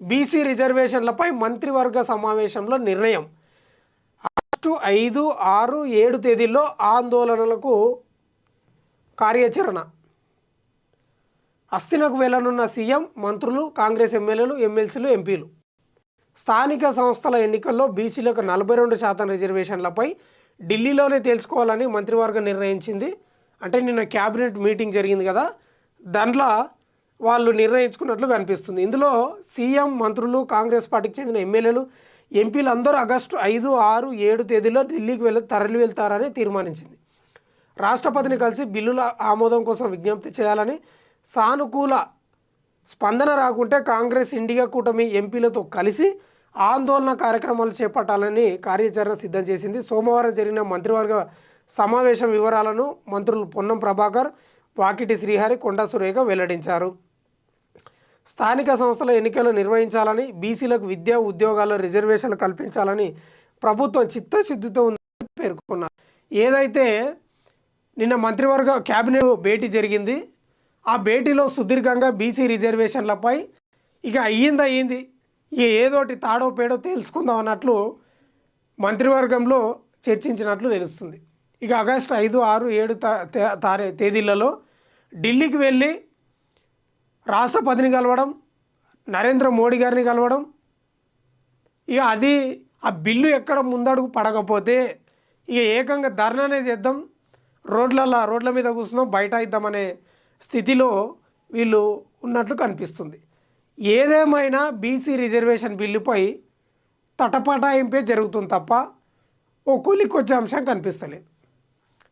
BC రిజర్వేషన్లపై మంత్రివర్గ సమావేశంలో నిర్ణయం. ఆగస్టు 5, 6, 7 తేదీల్లో ఆందోళనలకు కార్యాచరణ. అస్థినకు వెళ్లనున్న సీఎం, మంత్రులు, కాంగ్రెస్ ఎమ్మెల్యేలు, ఎమ్మెల్సీలు, ఎంపీలు. స్థానిక సంస్థల ఎన్నికల్లో బీసీలకు 42% రిజర్వేషన్లపై ఢిల్లీలోనే తేల్చుకోవాలని మంత్రివర్గం నిర్ణయించింది. అంటే నిన్న క్యాబినెట్ మీటింగ్ జరిగింది కదా, దాంట్లో వాళ్ళు నిర్ణయించుకున్నట్లు కనిపిస్తుంది. ఇందులో సీఎం, మంత్రులు, కాంగ్రెస్ పార్టీకి చెందిన ఎమ్మెల్యేలు, ఎంపీలు అందరూ ఆగస్టు 5, 6, 7 తేదీల్లో ఢిల్లీకి తరలి వెళ్తారని తీర్మానించింది. రాష్ట్రపతిని కలిసి బిల్లుల ఆమోదం కోసం విజ్ఞప్తి చేయాలని, సానుకూల స్పందన రాకుంటే కాంగ్రెస్, ఇండియా కూటమి ఎంపీలతో కలిసి ఆందోళన కార్యక్రమాలు చేపట్టాలని కార్యాచరణ సిద్ధం చేసింది. సోమవారం జరిగిన మంత్రివర్గ సమావేశం వివరాలను మంత్రులు పొన్నం ప్రభాకర్, వాకిటి శ్రీహరి, కొండా సురేఖ వెల్లడించారు. స్థానిక సంస్థల ఎన్నికలు నిర్వహించాలని, బీసీలకు విద్యా, ఉద్యోగాల్లో రిజర్వేషన్లు కల్పించాలని ప్రభుత్వం చిత్తశుద్ధితో ఉందని పేర్కొన్నారు. ఏదైతే నిన్న మంత్రివర్గ క్యాబినెట్ భేటీ జరిగింది, ఆ భేటీలో సుదీర్ఘంగా బీసీ రిజర్వేషన్లపై ఇక అయ్యింది ఇక ఏదోటి తాడో పేడో తెలుసుకుందాం అన్నట్లు మంత్రివర్గంలో చర్చించినట్లు తెలుస్తుంది. ఇక ఆగస్టు 5, 6, 7 తేదీలలో ఢిల్లీకి వెళ్ళి రాష్ట్రపతిని కలవడం, నరేంద్ర మోడీ గారిని కలవడం, ఇక అది ఆ బిల్లు ఎక్కడ ముందడుగు పడకపోతే ఇక ఏకంగా ధర్నానే చేద్దాం, రోడ్ల మీద కూర్చున్నాం, బయట ఇద్దామనే స్థితిలో వీళ్ళు ఉన్నట్లు కనిపిస్తుంది. ఏదేమైనా బీసీ రిజర్వేషన్ బిల్లుపై తటపటాయింపే జరుగుతుంది తప్ప ఓ కొలికొచ్చే అంశం కనిపిస్తలేదు.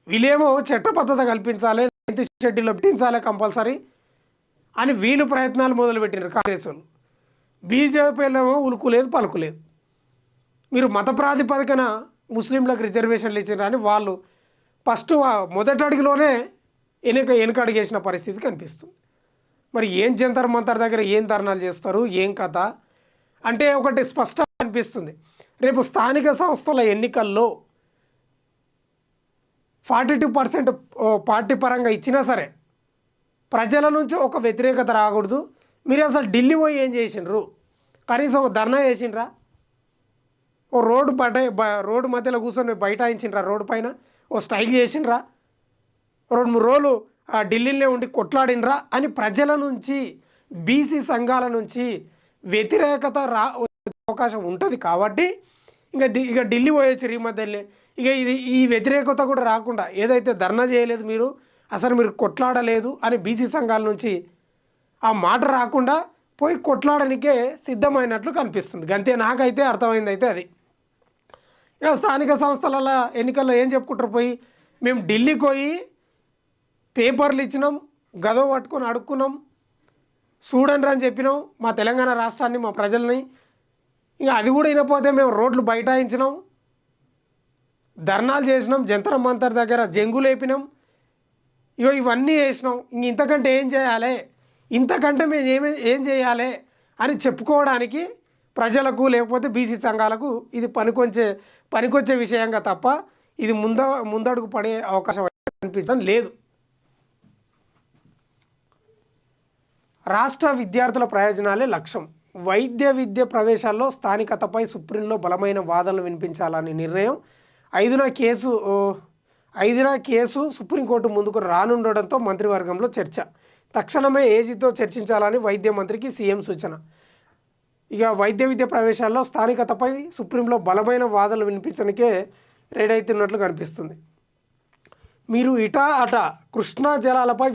వీళ్ళేమో చట్టబద్ధత కల్పించాలి, 9th షెడ్యూల్లో పెట్టించాలి కంపల్సరీ అని వీళ్ళు ప్రయత్నాలు మొదలుపెట్టినారు కాంగ్రెస్ వాళ్ళు. బీజేపీలో ఉలుకులేదు, పలుకులేదు. మీరు మత ప్రాతిపదికన ముస్లింలకు రిజర్వేషన్లు ఇచ్చారని వాళ్ళు ఫస్ట్ మొదటి అడుగులోనే వెనుకడుగేసిన పరిస్థితి కనిపిస్తుంది. మరి ఏం జంతర్ మంతర్ దగ్గర ఏం ధర్నాలు చేస్తారు, ఏం కథ అంటే ఒకటి స్పష్టంగా అనిపిస్తుంది. రేపు స్థానిక సంస్థల ఎన్నికల్లో 42% పార్టీ పరంగా ఇచ్చినా సరే ప్రజల నుంచి ఒక వ్యతిరేకత రాకూడదు. మీరు అసలు ఢిల్లీ పోయి ఏం చేసిండ్రు? కనీసం ఒక ధర్నా చేసిండ్రా? ఓ రోడ్డు మధ్యలో కూర్చొని బైఠాయించిండ్రా? రోడ్డు పైన ఓ స్ట్రైక్ చేసిండ్రా? 2-3 రోజులు ఢిల్లీలో ఉండి కొట్లాడినరా అని ప్రజల నుంచి, బీసీ సంఘాల నుంచి వ్యతిరేకత అవకాశం ఉంటుంది. కాబట్టి ఇక ఢిల్లీ పోయొచ్చు ఈ మధ్యలో. ఇక ఈ వ్యతిరేకత కూడా రాకుండా, ఏదైతే ధర్నా చేయలేదు మీరు, అసలు మీరు కొట్లాడలేదు అని బీసీ సంఘాల నుంచి ఆ మాట రాకుండా పోయి కొట్లాడనికే సిద్ధమైనట్లు కనిపిస్తుంది. అంతే నాకైతే అర్థమైంది అయితే అది. ఇక స్థానిక సంస్థల ఎన్నికల్లో ఏం చెప్పుకుంటారు? పోయి మేము ఢిల్లీకి పోయి పేపర్లు ఇచ్చినాం, గదో పట్టుకొని అడుక్కున్నాం, చూడండి అని చెప్పినాం మా తెలంగాణ రాష్ట్రాన్ని, మా ప్రజల్ని. ఇంకా అది కూడా వినపోతే మేము రోడ్లు బైఠాయించినాం, ధర్నాలు చేసినాం, జంతర్ మంతర్ దగ్గర జంగులు వేపినాం, ఇవన్నీ చేసినాం. ఇంతకంటే ఏం చేయాలి, ఇంతకంటే మేము ఏం చేయాలి అని చెప్పుకోవడానికి ప్రజలకు లేకపోతే బీసీ సంఘాలకు ఇది పనికొచ్చే విషయంగా తప్ప ఇది ముందడుగు పడే అవకాశం కనిపించడం లేదు. రాష్ట్ర విద్యార్థుల ప్రయోజనాలే లక్ష్యం. వైద్య విద్య ప్రవేశాల్లో స్థానికతపై సుప్రీంలో బలమైన వాదనలు వినిపించాలని నిర్ణయం. 5న కేసు సుప్రీంకోర్టు ముందుకు రానుండడంతో మంత్రివర్గంలో చర్చ. తక్షణమే ఏజీతో చర్చించాలని వైద్య మంత్రికి సీఎం సూచన. ఇక వైద్య విద్య ప్రవేశాల్లో స్థానికతపై సుప్రీంలో బలమైన వాదనలు వినిపించడానికే రెడీ అవుతున్నట్లు కనిపిస్తుంది. మీరు ఇటా అటా కృష్ణా జలాలపై